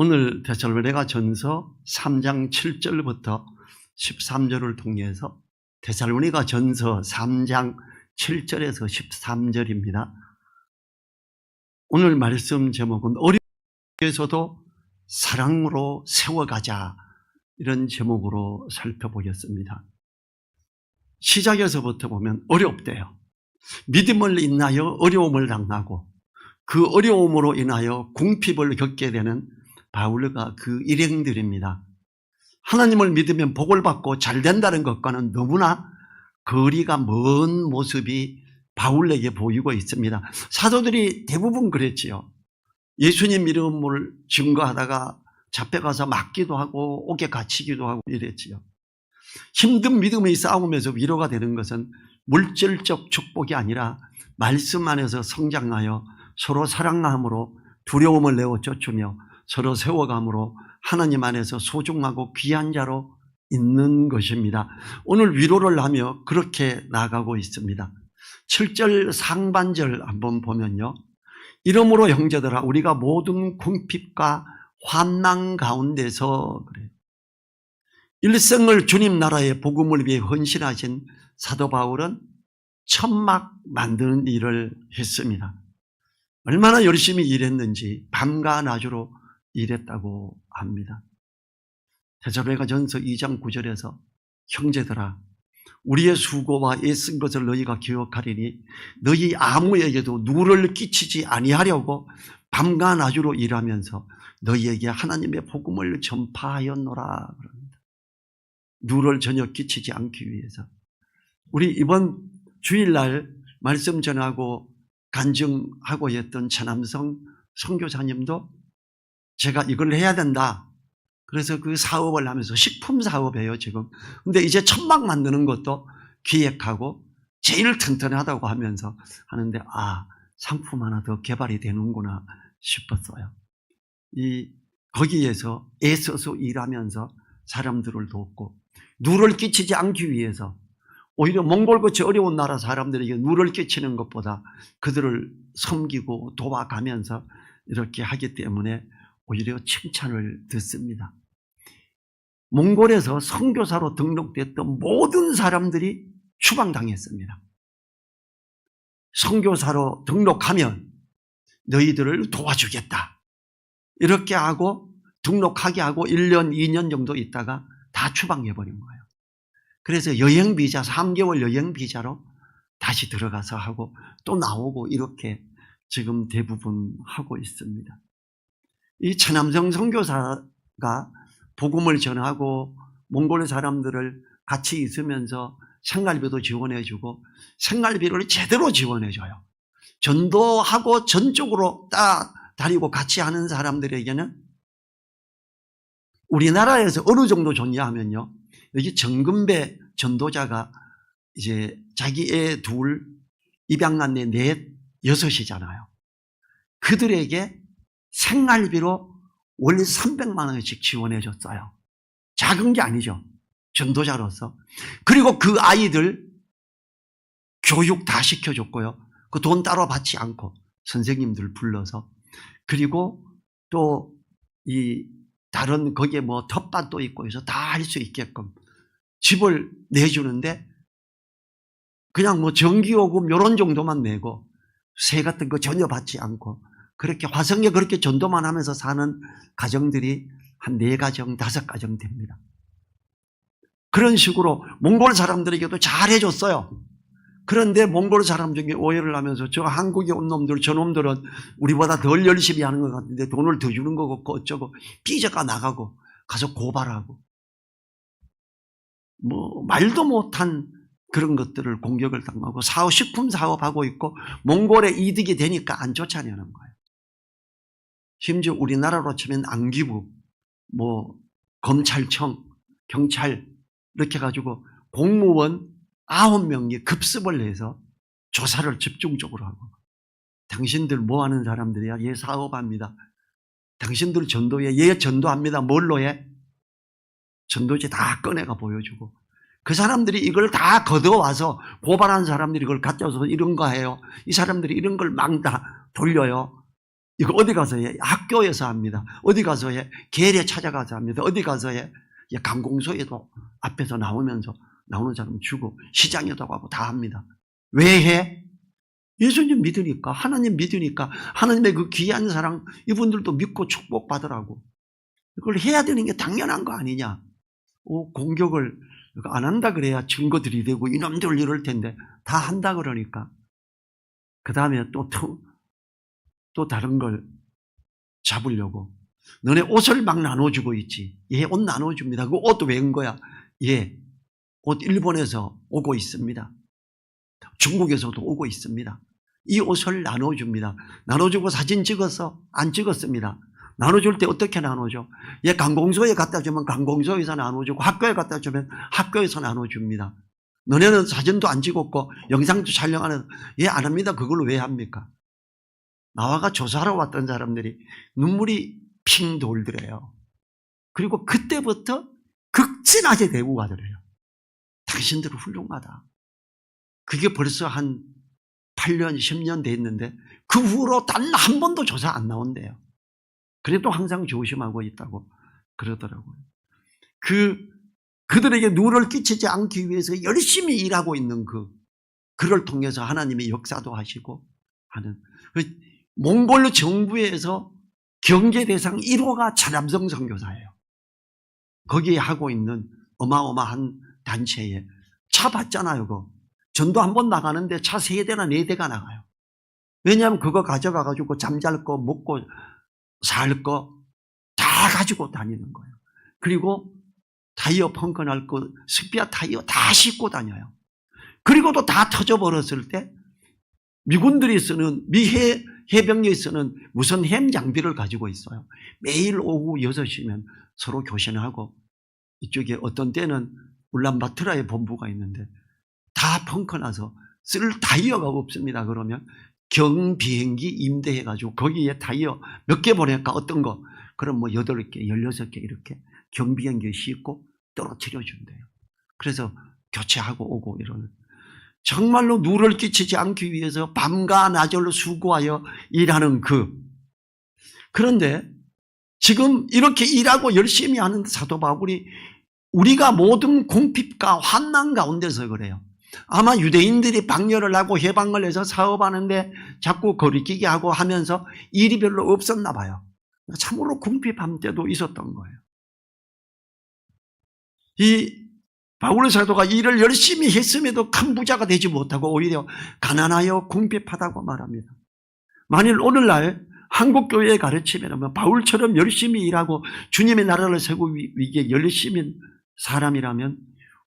오늘 데살로니가 전서 3장 7절부터 13절을 통해서 데살로니가 전서 3장 7절에서 13절입니다. 오늘 말씀 제목은 어려움에서도 사랑으로 세워가자, 이런 제목으로 살펴보겠습니다. 시작에서부터 보면 어렵대요. 믿음을 인하여 어려움을 당하고 그 어려움으로 인하여 궁핍을 겪게 되는 바울과 그 일행들입니다. 하나님을 믿으면 복을 받고 잘 된다는 것과는 너무나 거리가 먼 모습이 바울에게 보이고 있습니다. 사도들이 대부분 그랬지요. 예수님 이름을 증거하다가 잡혀가서 맞기도 하고 옥에 갇히기도 하고 이랬지요. 힘든 믿음의 싸움에서 위로가 되는 것은 물질적 축복이 아니라 말씀 안에서 성장하여 서로 사랑함으로 두려움을 내어 쫓으며 서로 세워감으로 하나님 안에서 소중하고 귀한 자로 있는 것입니다. 오늘 위로를 하며 그렇게 나아가고 있습니다. 7절 상반절 한번 보면요, 이러므로 형제들아 우리가 모든 궁핍과 환난 가운데서 그래요. 일생을 주님 나라의 복음을 위해 헌신하신 사도 바울은 천막 만드는 일을 했습니다. 얼마나 열심히 일했는지 밤과 낮으로 일했다고 합니다. 데살로니가 전서 2장 9절에서 형제들아 우리의 수고와 애쓴 것을 너희가 기억하리니 너희 아무에게도 누를 끼치지 아니하려고 밤과 낮으로 일하면서 너희에게 하나님의 복음을 전파하였노라 그럽니다. 누를 전혀 끼치지 않기 위해서. 우리 이번 주일날 말씀 전하고 간증하고 했던 차남성 선교사님도 제가 이걸 해야 된다, 그래서 그 사업을 하면서 식품 사업이에요 지금. 근데 이제 천막 만드는 것도 기획하고 제일 튼튼하다고 하면서 하는데 상품 하나 더 개발이 되는구나 싶었어요. 거기에서 애써서 일하면서 사람들을 돕고 누를 끼치지 않기 위해서 오히려 몽골같이 어려운 나라 사람들에게 누를 끼치는 것보다 그들을 섬기고 도와가면서 이렇게 하기 때문에 오히려 칭찬을 듣습니다. 몽골에서 선교사로 등록됐던 모든 사람들이 추방당했습니다. 선교사로 등록하면 너희들을 도와주겠다 이렇게 하고 등록하게 하고 1년 2년 정도 있다가 다 추방해버린 거예요. 그래서 여행비자 3개월 여행비자로 다시 들어가서 하고 또 나오고 이렇게 지금 대부분 하고 있습니다. 이 차남성 선교사가 복음을 전하고 몽골 사람들을 같이 있으면서 생활비도 지원해주고 생활비를 제대로 지원해줘요. 전도하고 전적으로 다니고 같이 하는 사람들에게는 우리나라에서 어느 정도 존재하면요, 여기 정금배 전도자가 이제 자기 애 둘, 입양한 애 넷, 여섯이잖아요. 그들에게 생활비로 월 300만 원씩 지원해 줬어요. 작은 게 아니죠, 전도자로서. 그리고 그 아이들 교육 다 시켜줬고요. 그 돈 따로 받지 않고 선생님들 불러서. 그리고 또 다른 거기에 뭐 텃밭도 있고 해서 다 할 수 있게끔 집을 내주는데 그냥 뭐 전기요금 이런 정도만 내고 세 같은 거 전혀 받지 않고 그렇게 화성에 그렇게 전도만 하면서 사는 가정들이 한 4가정, 5가정 됩니다. 그런 식으로 몽골 사람들에게도 잘해줬어요. 그런데 몽골 사람 중에 오해를 하면서 저 한국에 온 놈들, 저놈들은 우리보다 덜 열심히 하는 것 같은데 돈을 더 주는 거 같고 어쩌고 삐져가 나가고 가서 고발하고 뭐 말도 못한 그런 것들을 공격을 당하고 식품 사업하고 있고 몽골에 이득이 되니까 안 쫓아내는 거예요. 심지어 우리나라로 치면 안기부, 뭐 검찰청, 경찰 이렇게 해가지고 공무원 9명이 급습을 해서 조사를 집중적으로 하고 당신들 뭐 하는 사람들이야? 얘 사업합니다. 당신들 전도해? 얘 전도합니다. 뭘로 해? 전도지 다 꺼내가 보여주고 그 사람들이 이걸 다 걷어와서 고발한 사람들이 이걸 가져와서 이런 거 해요. 이 사람들이 이런 걸 막 다 돌려요. 이거 어디 가서 해? 학교에서 합니다. 어디 가서 해? 계례 찾아가서 합니다. 어디 가서 해? 강공소에도 앞에서 나오면서 나오는 사람 주고 시장에도 가고 다 합니다. 왜 해? 예수님 믿으니까, 하나님 믿으니까, 하나님의 그 귀한 사랑 이분들도 믿고 축복받으라고. 그걸 해야 되는 게 당연한 거 아니냐. 공격을 안 한다 그래야 증거들이 되고 이놈들 이럴 텐데 다 한다 그러니까 그 다음에 또 다른 걸 잡으려고 너네 옷을 막 나눠주고 있지. 예, 옷 나눠줍니다. 그 옷도 왜 온 거야? 예, 옷 일본에서 오고 있습니다. 중국에서도 오고 있습니다. 이 옷을 나눠줍니다. 나눠주고 사진 찍어서 안 찍었습니다. 나눠줄 때 어떻게 나눠줘? 예, 관공서에 갖다 주면 관공서에서 나눠주고 학교에 갖다 주면 학교에서 나눠줍니다. 너네는 사진도 안 찍었고 영상도 촬영 안 해서 예, 안 합니다. 그걸 왜 합니까? 나와가 조사하러 왔던 사람들이 눈물이 핑 돌더래요. 그리고 그때부터 극진하게 대우받으래요. 당신들은 훌륭하다. 그게 벌써 한 8년, 10년 됐는데 그 후로 단 한 번도 조사 안 나온대요. 그래도 항상 조심하고 있다고 그러더라고요. 그들에게 누를 끼치지 않기 위해서 열심히 일하고 있는 그를 통해서 하나님의 역사도 하시고 하는 몽골 정부에서 경제 대상 1호가 차남성 선교사예요. 거기에 하고 있는 어마어마한 단체에 차 봤잖아요. 그거. 전도 한 번 나가는데 차 3대나 4대가 나가요. 왜냐하면 그거 가져가가지고 잠잘 거 먹고 살 거 다 가지고 다니는 거예요. 그리고 타이어 펑크날 거 스피아 타이어 다 싣고 다녀요. 그리고도 다 터져버렸을 때 미군들이 쓰는 해병력이 쓰는 무선 햄 장비를 가지고 있어요. 매일 오후 6시면 서로 교신하고 이쪽에 어떤 때는 울란바토르에 본부가 있는데 다 펑크나서 쓸 타이어가 없습니다. 그러면 경비행기 임대해가지고 거기에 타이어 몇 개 보낼까 어떤 거 그럼 뭐 8개, 16개 이렇게 경비행기에 싣고 떨어뜨려 준대요. 그래서 교체하고 오고 이러는 정말로 누를 끼치지 않기 위해서 밤과 낮을 수고하여 일하는 그런데 지금 이렇게 일하고 열심히 하는 사도 바울이 우리가 모든 궁핍과 환난 가운데서 그래요. 아마 유대인들이 방열을 하고 해방을 해서 사업하는데 자꾸 거리끼게 하고 하면서 일이 별로 없었나 봐요. 참으로 궁핍함 때도 있었던 거예요. 이 바울 사도가 일을 열심히 했음에도 큰 부자가 되지 못하고 오히려 가난하여 궁핍하다고 말합니다. 만일 오늘날 한국교회의 가르침이라면 바울처럼 열심히 일하고 주님의 나라를 세우기 위해 열심히 사람이라면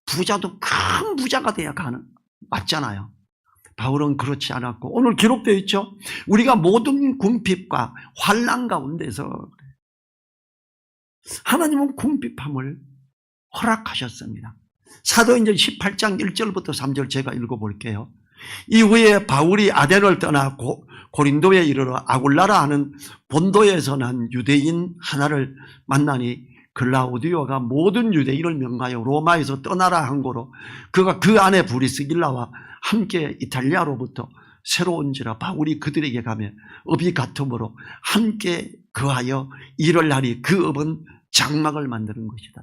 부자도 큰 부자가 돼야 맞잖아요. 바울은 그렇지 않았고 오늘 기록되어 있죠. 우리가 모든 궁핍과 환난 가운데서 하나님은 궁핍함을 허락하셨습니다. 사도행전 18장 1절부터 3절 제가 읽어볼게요. 이후에 바울이 아덴을 떠나 고린도에 이르러 아굴라라 하는 본도에서 난 유대인 하나를 만나니 글라우디오가 모든 유대인을 명하여 로마에서 떠나라 한 거로 그가 그 안에 브리스길라와 함께 이탈리아로부터 새로 온지라 바울이 그들에게 가며 업이 같으므로 함께 거하여 일을 하니 그 업은 장막을 만드는 것이다.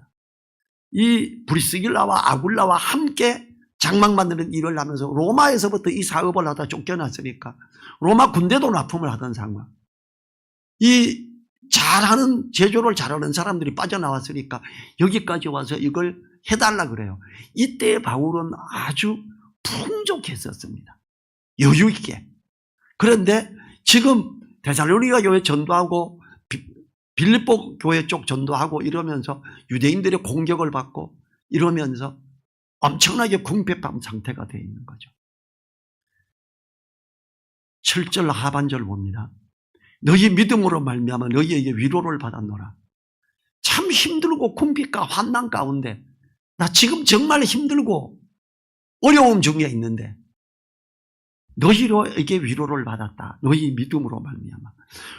이 브리스길라와 아굴라와 함께 장막 만드는 일을 하면서 로마에서부터 이 사업을 하다 쫓겨났으니까 로마 군대도 납품을 하던 상황. 이 제조를 잘하는 사람들이 빠져나왔으니까 여기까지 와서 이걸 해달라 그래요. 이때 바울은 아주 풍족했었습니다. 여유 있게. 그런데 지금 데살로니가 교회 전도하고 빌립보 교회 쪽 전도하고 이러면서 유대인들의 공격을 받고 이러면서 엄청나게 궁핍한 상태가 되어 있는 거죠. 7절 하반절 봅니다. 너희 믿음으로 말미암아 너희에게 위로를 받았노라. 참 힘들고 궁핍과 환난 가운데 나 지금 정말 힘들고 어려움 중에 있는데 너희에게 위로를 받았다. 너희 믿음으로 말미암아.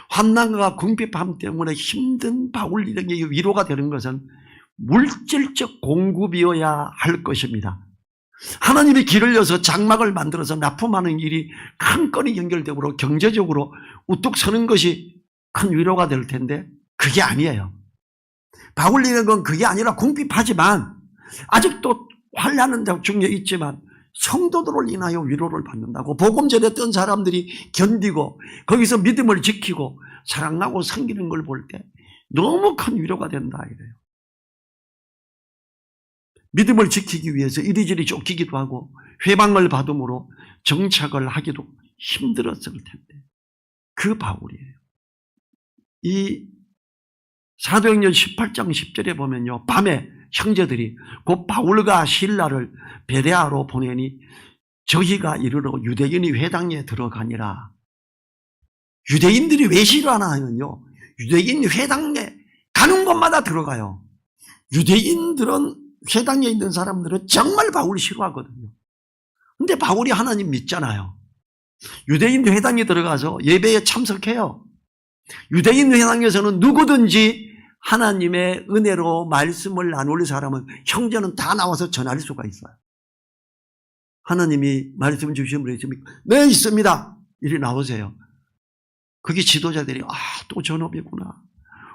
환난과 궁핍함 때문에 힘든 바울에게 위로가 되는 것은 물질적 공급이어야 할 것입니다. 하나님이 길을 여서 장막을 만들어서 납품하는 일이 큰 건이 연결되므로 경제적으로 우뚝 서는 것이 큰 위로가 될 텐데 그게 아니에요. 바울 일행은 그게 아니라 궁핍하지만 아직도 환난은 중에 있지만 성도들을 인하여 위로를 받는다고, 복음 전했던 사람들이 견디고 거기서 믿음을 지키고 사랑하고 섬기는 걸 볼 때 너무 큰 위로가 된다 이래요. 믿음을 지키기 위해서 이리저리 쫓기기도 하고 회방을 받음으로 정착을 하기도 힘들었을 텐데 그 바울이에요. 이 사도행전 18장 10절에 보면요, 밤에 형제들이 곧 바울과 실라를 베레아로 보내니 저희가 이르러 유대인이 회당에 들어가니라. 유대인들이 왜 싫어하나 하면요, 유대인 회당에 가는 곳마다 들어가요. 유대인들은, 회당에 있는 사람들은 정말 바울을 싫어하거든요. 근데 바울이 하나님 믿잖아요. 유대인 회당에 들어가서 예배에 참석해요. 유대인 회당에서는 누구든지 하나님의 은혜로 말씀을 나눌 사람은, 형제는 다 나와서 전할 수가 있어요. 하나님이 말씀 주신 분이 있습니까? 네, 있습니다. 이리 나오세요. 그게 지도자들이 또 저놈이구나.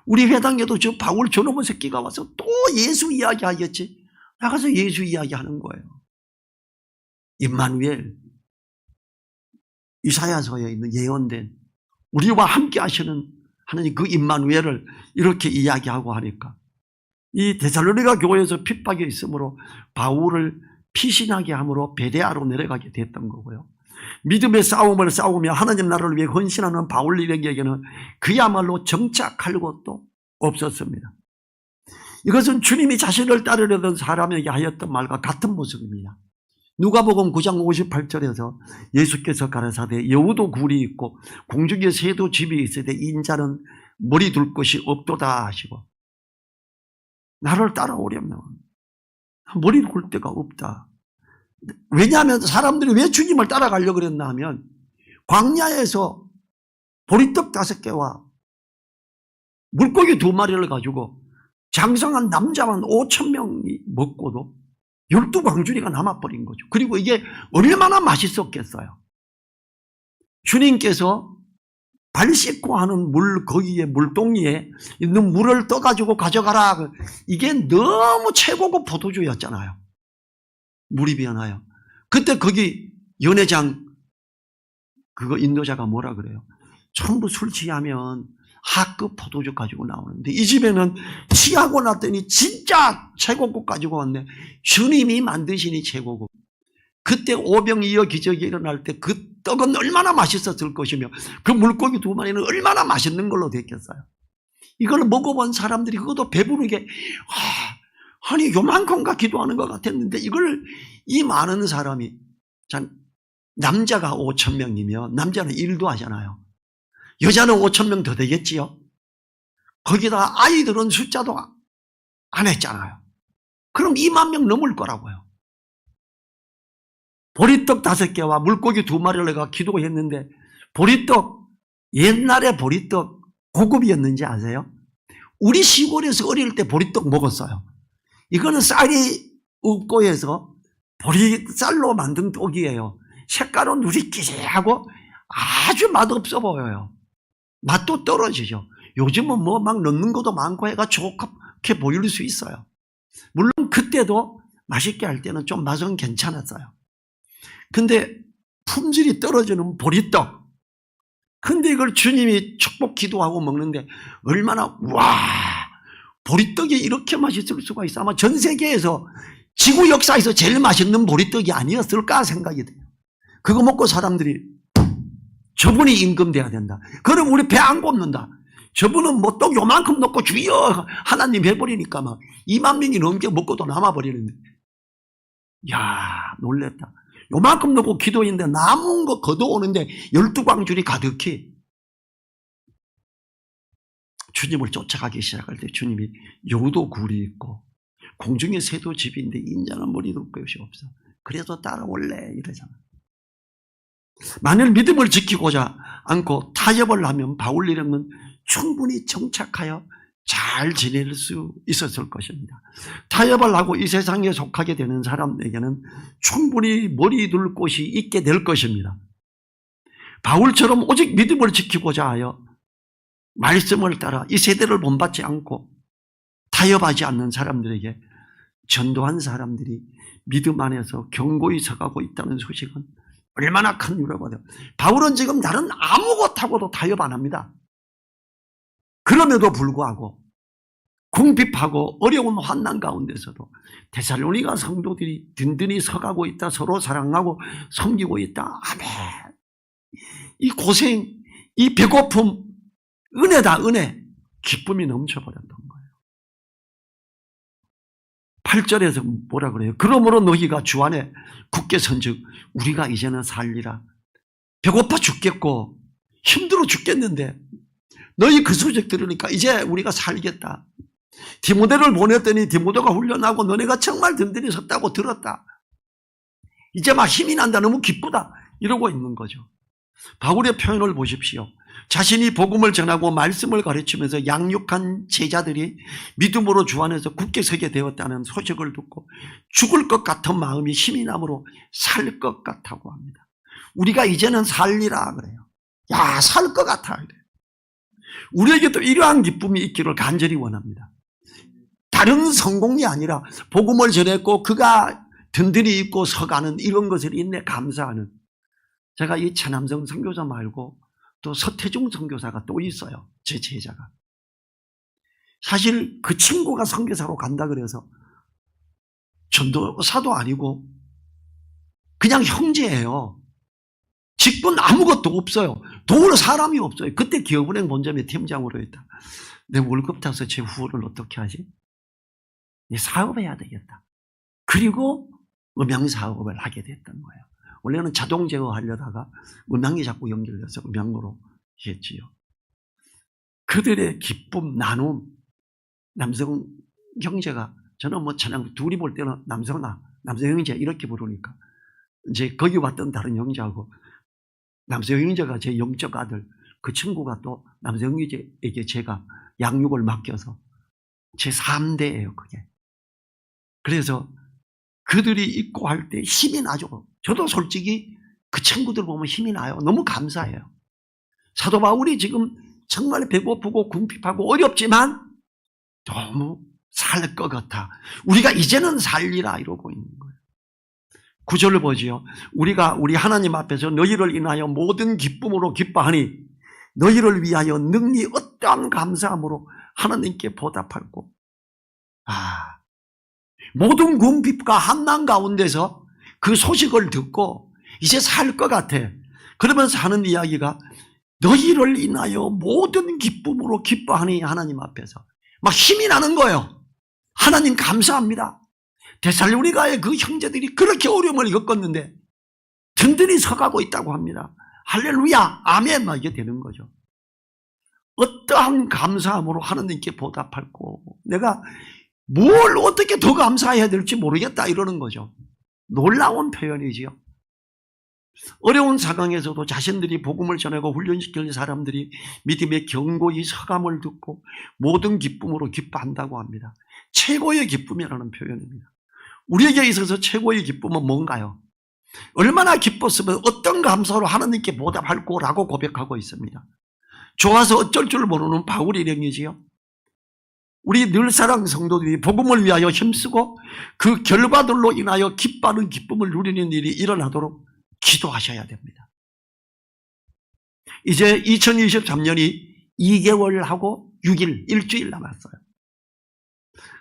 우리 회당에도 저 바울 저놈의 새끼가 와서 또 예수 이야기 하겠지. 나가서 예수 이야기 하는 거예요. 임마누엘, 이사야서에 있는 예언된 우리와 함께 하시는 하나님, 그 임마누엘을 이렇게 이야기하고 하니까 이 데살로니가 교회에서 핍박이 있으므로 바울을 피신하게 함으로 베레아로 내려가게 됐던 거고요. 믿음의 싸움을 싸우며 하나님 나라를 위해 헌신하는 바울 일행에게는 그야말로 정착할 곳도 없었습니다. 이것은 주님이 자신을 따르려던 사람에게 하였던 말과 같은 모습입니다. 누가복음 9장 58절에서 예수께서 가라사대 여우도 굴이 있고 공중에 새도 집이 있으되 인자는 머리 둘 곳이 없도다 하시고, 나를 따라오려면 머리 둘 데가 없다. 왜냐하면 사람들이 왜 주님을 따라가려고 그랬나 하면 광야에서 보리떡 5개와 물고기 2마리를 가지고 장성한 남자만 5,000명이 먹고도 12광주리가 남아버린 거죠. 그리고 이게 얼마나 맛있었겠어요. 주님께서 발 씻고 하는 물, 거기에 물동이에 있는 물을 떠가지고 가져가라. 이게 너무 최고급 포도주였잖아요. 물이 변하여. 그때 거기 연회장 그거 인도자가 뭐라 그래요? 전부 술 취하면 하급 포도주 가지고 나오는데 이 집에는 취하고 났더니 진짜 최고급 가지고 왔네. 주님이 만드시니 최고급. 그때 오병이어 기적이 일어날 때 그 떡은 얼마나 맛있었을 것이며 그 물고기 2마리는 얼마나 맛있는 걸로 됐겠어요. 이걸 먹어본 사람들이 그것도 배부르게 아니 요만큼가 기도하는 것 같았는데 이걸 이 많은 사람이, 참, 남자가 5,000명이면 남자는 일도 하잖아요. 여자는 5,000명 더 되겠지요. 거기다 아이들은 숫자도 안 했잖아요. 그럼 2만 명 넘을 거라고요. 보리떡 5개와 물고기 2마리를 내가 기도했는데, 보리떡, 옛날에 보리떡 고급이었는지 아세요? 우리 시골에서 어릴 때 보리떡 먹었어요. 이거는 쌀이 없고 해서 보리쌀로 만든 떡이에요. 색깔은 누리끼리하고 아주 맛없어 보여요. 맛도 떨어지죠. 요즘은 뭐 막 넣는 것도 많고 해가 좋게 보일 수 있어요. 물론 그때도 맛있게 할 때는 좀 맛은 괜찮았어요. 근데 품질이 떨어지는 보리떡. 근데 이걸 주님이 축복 기도하고 먹는데 얼마나, 와, 보리떡이 이렇게 맛있을 수가 있어. 아마 전 세계에서 지구 역사에서 제일 맛있는 보리떡이 아니었을까 생각이 돼요. 그거 먹고 사람들이 저분이 임금돼야 된다. 그럼 우리 배 안 곱는다. 저분은 뭐 떡 요만큼 넣고 주여 하나님 해버리니까 막 2만 명이 넘게 먹고도 남아버리는데, 야, 놀랬다. 요만큼 넣고 기도했는데 남은 거 걷어오는데 12광줄이 가득히. 주님을 쫓아가기 시작할 때 주님이 여우도 굴이 있고 공중에 새도 집인데 인자는 머리 둘 것이 없어. 그래도 따라올래 이러잖아. 만일 믿음을 지키고자 않고 타협을 하면 바울 일행은 충분히 정착하여 잘 지낼 수 있었을 것입니다. 타협을 하고 이 세상에 속하게 되는 사람에게는 충분히 머리 둘 곳이 있게 될 것입니다. 바울처럼 오직 믿음을 지키고자 하여 말씀을 따라 이 세대를 본받지 않고 타협하지 않는 사람들에게 전도한 사람들이 믿음 안에서 견고히 서가고 있다는 소식은 얼마나 큰 위로가 돼요. 바울은 지금 다른 아무것하고도 타협 안 합니다. 그럼에도 불구하고 궁핍하고 어려운 환난 가운데서도 데살로니가 성도들이 든든히 서가고 있다, 서로 사랑하고 섬기고 있다. 아멘. 이 고생, 이 배고픔, 은혜다, 은혜. 기쁨이 넘쳐버렸던 거예요. 8절에서 뭐라 그래요? 그러므로 너희가 주 안에 굳게 선즉 우리가 이제는 살리라. 배고파 죽겠고 힘들어 죽겠는데 너희 그 소식 들으니까 이제 우리가 살겠다. 디모데를 보냈더니 디모데가 훈련하고 너네가 정말 든든히 섰다고 들었다. 이제 막 힘이 난다. 너무 기쁘다. 이러고 있는 거죠. 바울의 표현을 보십시오. 자신이 복음을 전하고 말씀을 가르치면서 양육한 제자들이 믿음으로 주 안에서 굳게 서게 되었다는 소식을 듣고 죽을 것 같은 마음이 힘이 남으로 살 것 같다고 합니다. 우리가 이제는 살리라 그래요. 야, 살 것 같아 그래요. 우리에게도 이러한 기쁨이 있기를 간절히 원합니다. 다른 성공이 아니라 복음을 전했고 그가 든든히 있고 서가는 이런 것을 인내 감사하는. 제가 이 차남성 선교사 말고 또 서태중 선교사가 또 있어요. 제 제자가. 사실 그 친구가 선교사로 간다 그래서 전도사도 아니고 그냥 형제예요. 직분 아무것도 없어요. 도울 사람이 없어요. 그때 기업은행 본점에 팀장으로 했다. 내 월급 타서 제 후원을 어떻게 하지? 사업해야 되겠다. 그리고 음향 사업을 하게 됐던 거예요. 원래는 자동 제어 하려다가 음향이 자꾸 연결돼서 음향으로 했지요. 그들의 기쁨, 나눔, 남성 형제가 저는 뭐 찬양 둘이 볼 때는 남성 형제 이렇게 부르니까 이제 거기 왔던 다른 형제하고 남성 형제가 제 영적 아들, 그 친구가 또 남성 형제에게 제가 양육을 맡겨서 제 3대예요, 그게. 그래서 그들이 있고 할 때 힘이 나죠. 저도 솔직히 그 친구들 보면 힘이 나요. 너무 감사해요. 사도 바울이 지금 정말 배고프고 궁핍하고 어렵지만 너무 살 것 같아. 우리가 이제는 살리라 이러고 있는 거예요. 9절을 보지요. 우리가 우리 하나님 앞에서 너희를 인하여 모든 기쁨으로 기뻐하니 너희를 위하여 능히 어떠한 감사함으로 하나님께 보답할고. 모든 궁핍과 한난 가운데서 그 소식을 듣고 이제 살 것 같아. 그러면서 하는 이야기가 너희를 인하여 모든 기쁨으로 기뻐하니 하나님 앞에서 막 힘이 나는 거예요. 하나님 감사합니다. 데살로니가의 그 형제들이 그렇게 어려움을 겪었는데 든든히 서가고 있다고 합니다. 할렐루야, 아멘 막 이게 되는 거죠. 어떠한 감사함으로 하나님께 보답할고 내가 뭘 어떻게 더 감사해야 될지 모르겠다 이러는 거죠. 놀라운 표현이지요. 어려운 상황에서도 자신들이 복음을 전하고 훈련시킬 사람들이 믿음의 견고히 서감을 듣고 모든 기쁨으로 기뻐한다고 합니다. 최고의 기쁨이라는 표현입니다. 우리에게 있어서 최고의 기쁨은 뭔가요? 얼마나 기뻤으면 어떤 감사로 하나님께 보답할 거라고 고백하고 있습니다. 좋아서 어쩔 줄 모르는 바울 일행이지요. 우리 늘사랑 성도들이 복음을 위하여 힘쓰고 그 결과들로 인하여 기뻐하는 기쁨을 누리는 일이 일어나도록 기도하셔야 됩니다. 이제 2023년이 2개월하고 6일, 일주일 남았어요.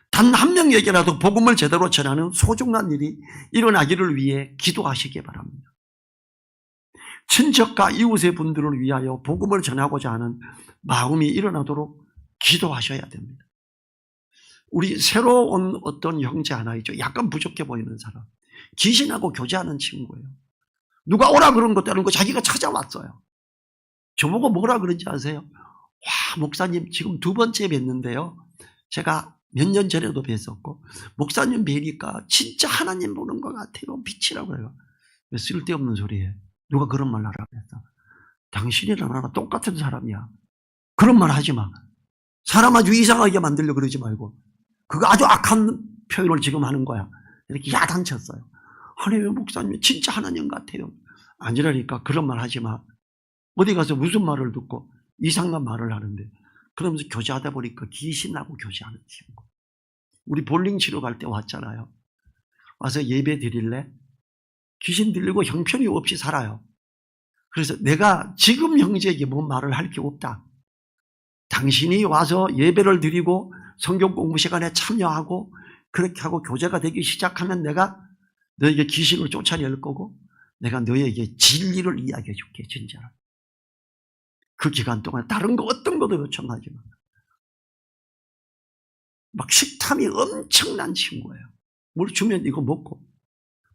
단 한 명에게라도 복음을 제대로 전하는 소중한 일이 일어나기를 위해 기도하시기 바랍니다. 친척과 이웃의 분들을 위하여 복음을 전하고자 하는 마음이 일어나도록 기도하셔야 됩니다. 우리 새로 온 어떤 형제 하나 있죠. 약간 부족해 보이는 사람. 귀신하고 교제하는 친구예요. 누가 오라 그런 것도 아니고 자기가 찾아왔어요. 저보고 뭐라 그런지 아세요? 와, 목사님 지금 2번째 뵀는데요. 제가 몇 년 전에도 뵀었고 목사님 뵈니까 진짜 하나님 보는 것 같아요. 빛이라고 해요. 쓸데없는 소리에 누가 그런 말 하라고 했어. 당신이랑 나랑 똑같은 사람이야. 그런 말 하지 마. 사람 아주 이상하게 만들려고 그러지 말고. 그거 아주 악한 표현을 지금 하는 거야. 이렇게 야단쳤어요. 아니 왜 목사님 진짜 하나님 같아요. 아니라니까 그런 말 하지 마. 어디 가서 무슨 말을 듣고 이상한 말을 하는데 그러면서 교제하다 보니까 귀신하고 교제하는 친구. 우리 볼링 치러 갈 때 왔잖아요. 와서 예배 드릴래? 귀신 들리고 형편이 없이 살아요. 그래서 내가 지금 형제에게 뭔 말을 할 게 없다. 당신이 와서 예배를 드리고 성경 공부 시간에 참여하고 그렇게 하고 교제가 되기 시작하면 내가 너에게 귀신을 쫓아낼 거고 내가 너에게 진리를 이야기해 줄게. 진짜로. 그 기간 동안 다른 거 어떤 것도 요청하지 마. 막 식탐이 엄청난 친구예요. 뭘 주면 이거 먹고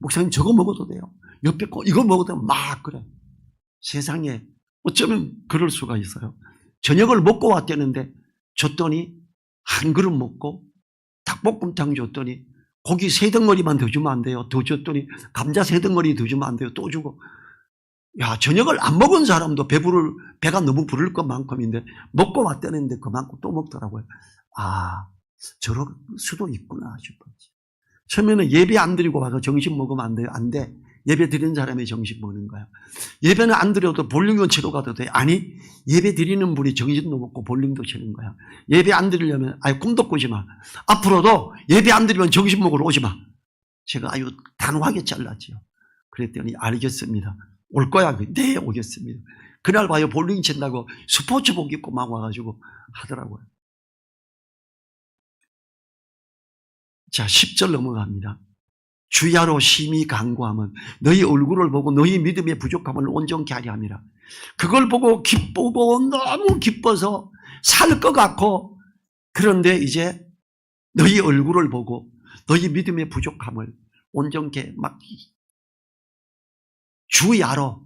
목사님 저거 먹어도 돼요. 옆에 거 이거 먹어도 돼요. 막 그래. 세상에 어쩌면 그럴 수가 있어요. 저녁을 먹고 왔다는데 줬더니 한 그릇 먹고 닭볶음탕 줬더니 고기 3덩어리만 더 주면 안 돼요. 더 줬더니 감자 3덩어리 더 주면 안 돼요. 또 주고. 야, 저녁을 안 먹은 사람도 배가 너무 부를 것만큼인데 먹고 왔다는데 그만큼 또 먹더라고요. 아, 저럴 수도 있구나 싶었지. 처음에는 예배 안 드리고 와서 점심 먹으면 안 돼요. 안 돼. 예배 드리는 사람이 점심 먹는 거야. 예배는 안 드려도 볼링은 치러 가도 돼. 아니, 예배 드리는 분이 정신도 먹고 볼링도 치는 거야. 예배 안 드리려면 아예 꿈도 꾸지 마. 앞으로도 예배 안 드리면 점심 먹으러 오지 마. 제가 아주 단호하게 잘랐죠. 그랬더니 알겠습니다. 올 거야. 네, 오겠습니다. 그날 봐요. 볼링 친다고 스포츠복 입고 막 와가지고 하더라고요. 자, 10절 넘어갑니다. 주야로 심히 간구하면 너희 얼굴을 보고 너희 믿음의 부족함을 온전케 하려 함이라. 그걸 보고 기쁘고 너무 기뻐서 살 것 같고, 그런데 이제 너희 얼굴을 보고 너희 믿음의 부족함을 온전케 막 주야로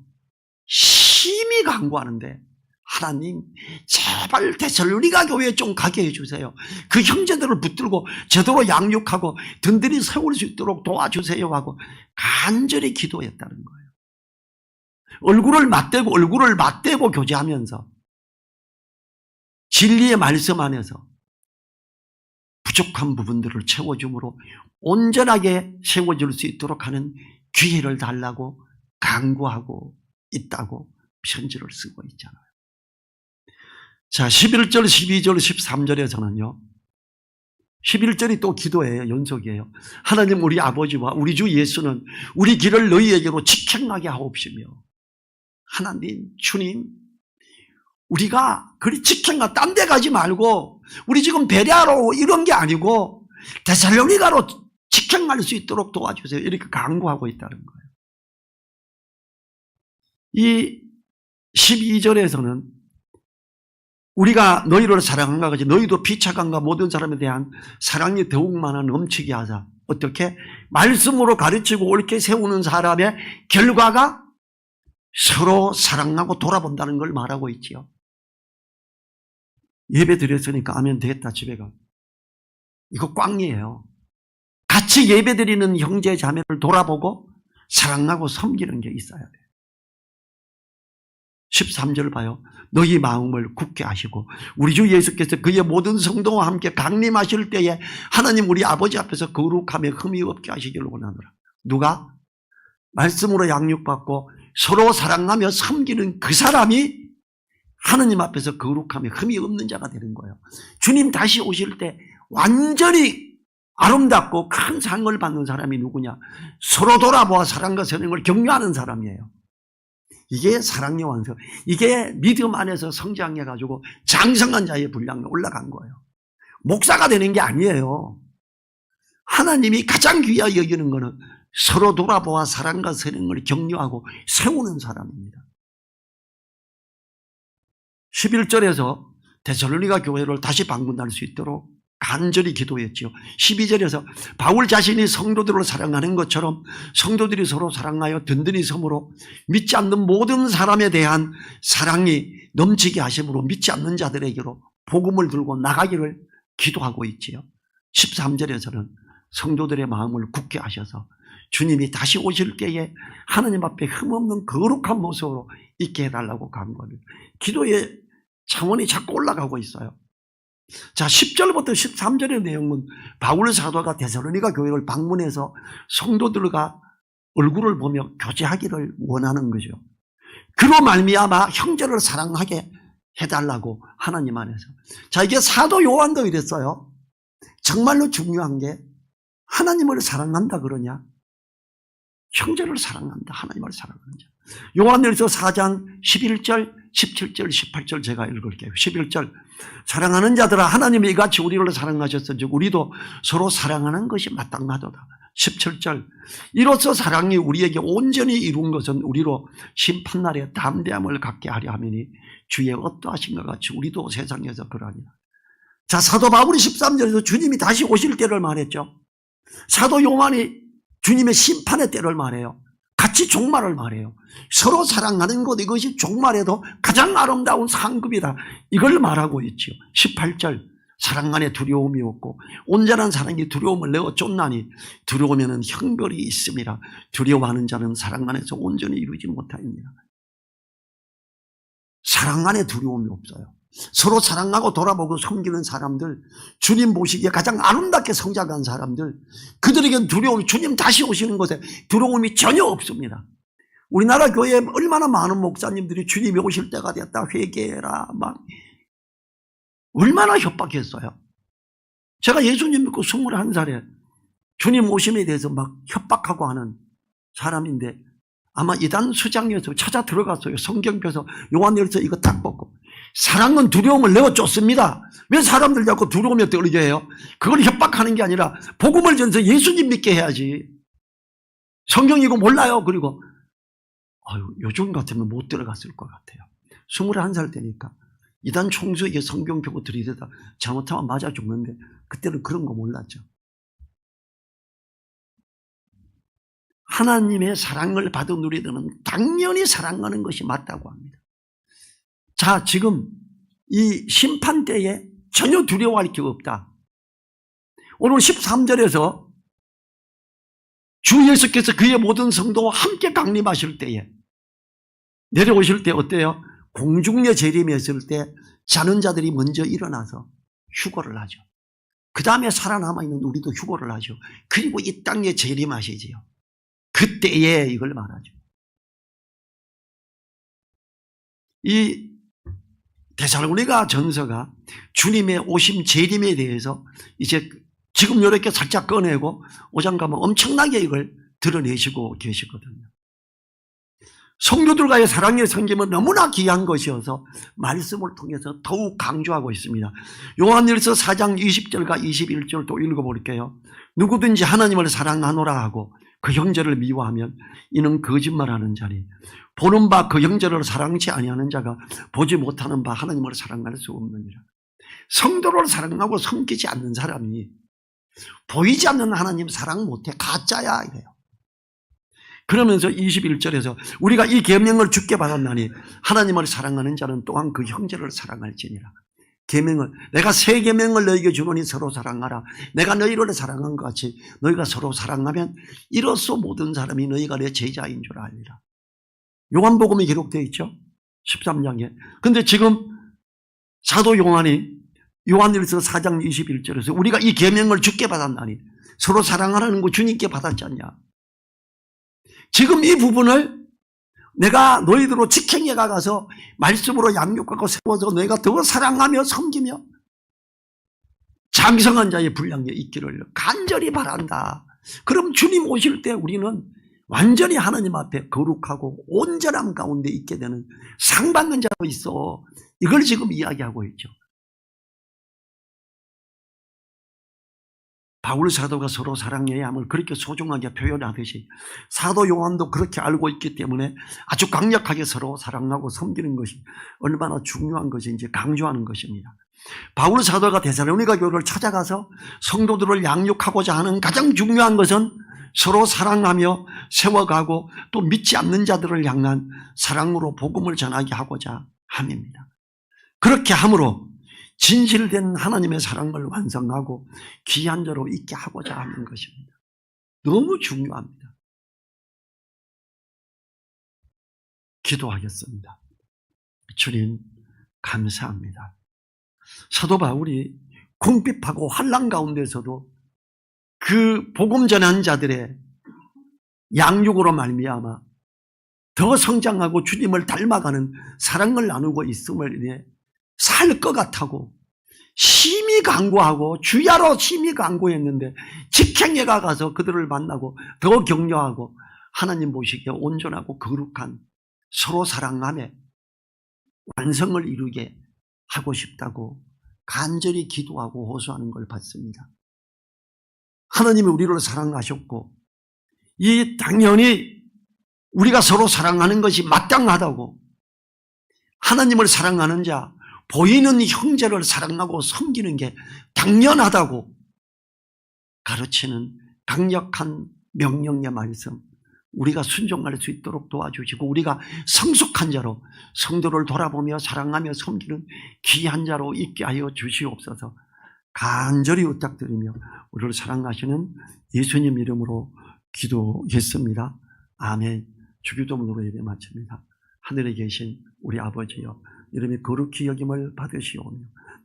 심히 간구하는데, 하나님 제발 데살로니가 교회에 좀 가게 해주세요. 그 형제들을 붙들고 제대로 양육하고 든든히 세울 수 있도록 도와주세요 하고 간절히 기도했다는 거예요. 얼굴을 맞대고 교제하면서 진리의 말씀 안에서 부족한 부분들을 채워줌으로 온전하게 세워질 수 있도록 하는 기회를 달라고 간구하고 있다고 편지를 쓰고 있잖아요. 자, 11절, 12절, 13절에서는요. 11절이 또 기도예요. 연속이에요. 하나님 우리 아버지와 우리 주 예수는 우리 길을 너희에게로 직행하게 하옵시며. 하나님, 주님, 우리가 그리 직행가 딴 데 가지 말고 우리 지금 베레아로 이런 게 아니고 데살로니가로 직행할 수 있도록 도와주세요. 이렇게 간구하고 있다는 거예요. 이 12절에서는 우리가 너희를 사랑한가 같이 너희도 피차간과 모든 사람에 대한 사랑이 더욱 많아 넘치게 하자. 어떻게? 말씀으로 가르치고 옳게 세우는 사람의 결과가 서로 사랑하고 돌아본다는 걸 말하고 있지요. 예배 드렸으니까 아멘 되겠다 집에 가. 이거 꽝이에요. 같이 예배 드리는 형제 자매를 돌아보고 사랑하고 섬기는 게 있어야 돼요. 13절 봐요. 너희 마음을 굳게 하시고 우리 주 예수께서 그의 모든 성도와 함께 강림하실 때에 하나님 우리 아버지 앞에서 거룩함에 흠이 없게 하시기를 원하노라. 누가? 말씀으로 양육받고 서로 사랑하며 섬기는 그 사람이 하나님 앞에서 거룩함에 흠이 없는 자가 되는 거예요. 주님 다시 오실 때 완전히 아름답고 큰 상을 받는 사람이 누구냐? 서로 돌아보아 사랑과 선행을 격려하는 사람이에요. 이게 사랑의 완성. 이게 믿음 안에서 성장해가지고 장성한 자의 분량에 올라간 거예요. 목사가 되는 게 아니에요. 하나님이 가장 귀하게 여기는 거는 서로 돌아보아 사랑과 선행을 격려하고 세우는 사람입니다. 11절에서 데살로니가 교회를 다시 방문할 수 있도록 간절히 기도했죠. 12절에서 바울 자신이 성도들을 사랑하는 것처럼 성도들이 서로 사랑하여 든든히 섬으로 믿지 않는 모든 사람에 대한 사랑이 넘치게 하심으로 믿지 않는 자들에게로 복음을 들고 나가기를 기도하고 있지요. 13절에서는 성도들의 마음을 굳게 하셔서 주님이 다시 오실 때에 하나님 앞에 흠없는 거룩한 모습으로 있게 해달라고 간구합니다. 기도의 차원이 자꾸 올라가고 있어요. 자, 10절부터 13절의 내용은 바울 사도가 데살로니가 교회를 방문해서 성도들과 얼굴을 보며 교제하기를 원하는 거죠. 그로 말미암아 형제를 사랑하게 해달라고 하나님 안에서. 자, 이게 사도 요한도 이랬어요. 정말로 중요한 게 하나님을 사랑한다 그러냐? 형제를 사랑한다. 하나님을 사랑하는 자. 요한일서 4장 11절, 17절, 18절 제가 읽을게요. 11절. 사랑하는 자들아 하나님이 이같이 우리를 사랑하셨은즉 우리도 서로 사랑하는 것이 마땅하도다. 17절. 이로써 사랑이 우리에게 온전히 이룬 것은 우리로 심판날에 담대함을 갖게 하려 함이니 주의 어떠하신 것 같이 우리도 세상에서 그러하니라. 자, 사도 바울이 13절에서 주님이 다시 오실 때를 말했죠. 사도 요한이 주님의 심판의 때를 말해요. 같이 종말을 말해요. 서로 사랑하는 것, 이것이 종말에도 가장 아름다운 상급이다. 이걸 말하고 있죠. 18절. 사랑 안에 두려움이 없고 온전한 사랑이 두려움을 내어 쫓나니 두려우면은 형벌이 있음이라. 두려워하는 자는 사랑 안에서 온전히 이루지 못하느니라. 사랑 안에 두려움이 없어요. 서로 사랑하고 돌아보고 섬기는 사람들, 주님 보시기에 가장 아름답게 성장한 사람들, 그들에게는 두려움이, 주님 다시 오시는 것에 두려움이 전혀 없습니다. 우리나라 교회에 얼마나 많은 목사님들이 주님이 오실 때가 됐다, 회개해라, 막 얼마나 협박했어요. 제가 예수님 믿고 21살에 주님 오심에 대해서 막 협박하고 하는 사람인데 아마 이단 수장에서 찾아 들어갔어요. 성경 펴서 요한일서 이거 딱 보고 사랑은 두려움을 내어 쫓습니다. 왜 사람들 자꾸 두려움에 떨게 해요? 그걸 협박하는 게 아니라 복음을 전해서 예수님 믿게 해야지. 성경 이거 몰라요. 그리고 요즘 같으면 못 들어갔을 것 같아요. 21살 때니까 이단 총수에게 성경 펴고 들이대다 잘못하면 맞아 죽는데 그때는 그런 거 몰랐죠. 하나님의 사랑을 받은 우리들은 당연히 사랑하는 것이 맞다고 합니다. 자, 지금 이 심판 때에 전혀 두려워할 게 없다. 오늘 13절에서 주 예수께서 그의 모든 성도와 함께 강림하실 때에 내려오실 때 어때요? 공중에 재림했을 때 자는 자들이 먼저 일어나서 휴거를 하죠. 그 다음에 살아남아있는 우리도 휴거를 하죠. 그리고 이 땅에 재림하시지요. 그때에 이걸 말하죠. 이 데살로니가 전서가 주님의 오심 재림에 대해서 이제 지금 이렇게 살짝 꺼내고 5장 가면 엄청나게 이걸 드러내시고 계시거든요. 성도들과의 사랑의 섬김은 너무나 귀한 것이어서 말씀을 통해서 더욱 강조하고 있습니다. 요한일서 4장 20절과 21절 또 읽어볼게요. 누구든지 하나님을 사랑하노라 하고 그 형제를 미워하면 이는 거짓말하는 자니 보는 바 그 형제를 사랑치 아니하는 자가 보지 못하는 바 하나님을 사랑할 수 없느니라. 성도를 사랑하고 섬기지 않는 사람이 보이지 않는 하나님 사랑 못해 가짜야 이래요. 그러면서 21절에서 우리가 이 계명을 주께 받았나니 하나님을 사랑하는 자는 또한 그 형제를 사랑할지니라. 계명을 내가 새 계명을 너희에게 주노니 서로 사랑하라. 내가 너희를 사랑한 것 같이 너희가 서로 사랑하면 이로써 모든 사람이 너희가 내 제자인 줄 알리라. 요한복음에 기록되어 있죠. 13장에. 근데 지금 사도 요한이 요한일서 4장 21절에서 우리가 이 계명을 주께 받았나니 서로 사랑하라는 거 주님께 받았지 않냐. 지금 이 부분을 내가 너희들로 직행에 가서 말씀으로 양육하고 세워서 너희가 더 사랑하며 섬기며 장성한 자의 분량에 있기를 간절히 바란다. 그럼 주님 오실 때 우리는 완전히 하나님 앞에 거룩하고 온전함 가운데 있게 되는 상 받는 자가 있어. 이걸 지금 이야기하고 있죠. 바울 사도가 서로 사랑해야 함을 그렇게 소중하게 표현하듯이 사도 요한도 그렇게 알고 있기 때문에 아주 강력하게 서로 사랑하고 섬기는 것이 얼마나 중요한 것인지 강조하는 것입니다. 바울 사도가 데살로니가 교회를 찾아가서 성도들을 양육하고자 하는 가장 중요한 것은 서로 사랑하며 세워가고 또 믿지 않는 자들을 향한 사랑으로 복음을 전하게 하고자 함입니다. 그렇게 함으로 진실된 하나님의 사랑을 완성하고 귀한 자로 있게 하고자 하는 것입니다. 너무 중요합니다. 기도하겠습니다. 주님 감사합니다. 사도 바울이 궁핍하고 환난 가운데서도 그 복음 전한 자들의 양육으로 말미암아 더 성장하고 주님을 닮아가는 사랑을 나누고 있음을 인해 살 것 같다고 심히 간구하고 주야로 심히 간구했는데 직행에 가서 그들을 만나고 더 격려하고 하나님 보시기에 온전하고 거룩한 서로 사랑함에 완성을 이루게 하고 싶다고 간절히 기도하고 호소하는 걸 봤습니다. 하나님이 우리를 사랑하셨고 이 당연히 우리가 서로 사랑하는 것이 마땅하다고 하나님을 사랑하는 자 보이는 형제를 사랑하고 섬기는 게 당연하다고 가르치는 강력한 명령의 말씀 우리가 순종할 수 있도록 도와주시고 우리가 성숙한 자로 성도를 돌아보며 사랑하며 섬기는 귀한 자로 있게 하여 주시옵소서. 간절히 부탁드리며 우리를 사랑하시는 예수님 이름으로 기도했습니다. 아멘. 주기도문으로 예배 마칩니다. 하늘에 계신 우리 아버지여 이름이 거룩히 여김을 받으시오며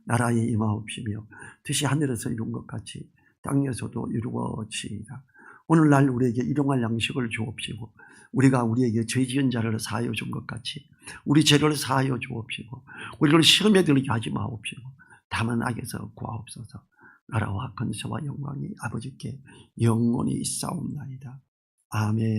나라에 임하옵시며 뜻이 하늘에서 이룬 것 같이 땅에서도 이루어지이다. 오늘날 우리에게 일용할 양식을 주옵시고 우리가 우리에게 죄 지은 자를 사하여 준 것 같이 우리 죄를 사하여 주옵시고 우리를 시험에 들게 하지 마옵시고 다만 악에서 구하옵소서. 나라와 권세와 영광이 아버지께 영원히 있사옵나이다. 아멘.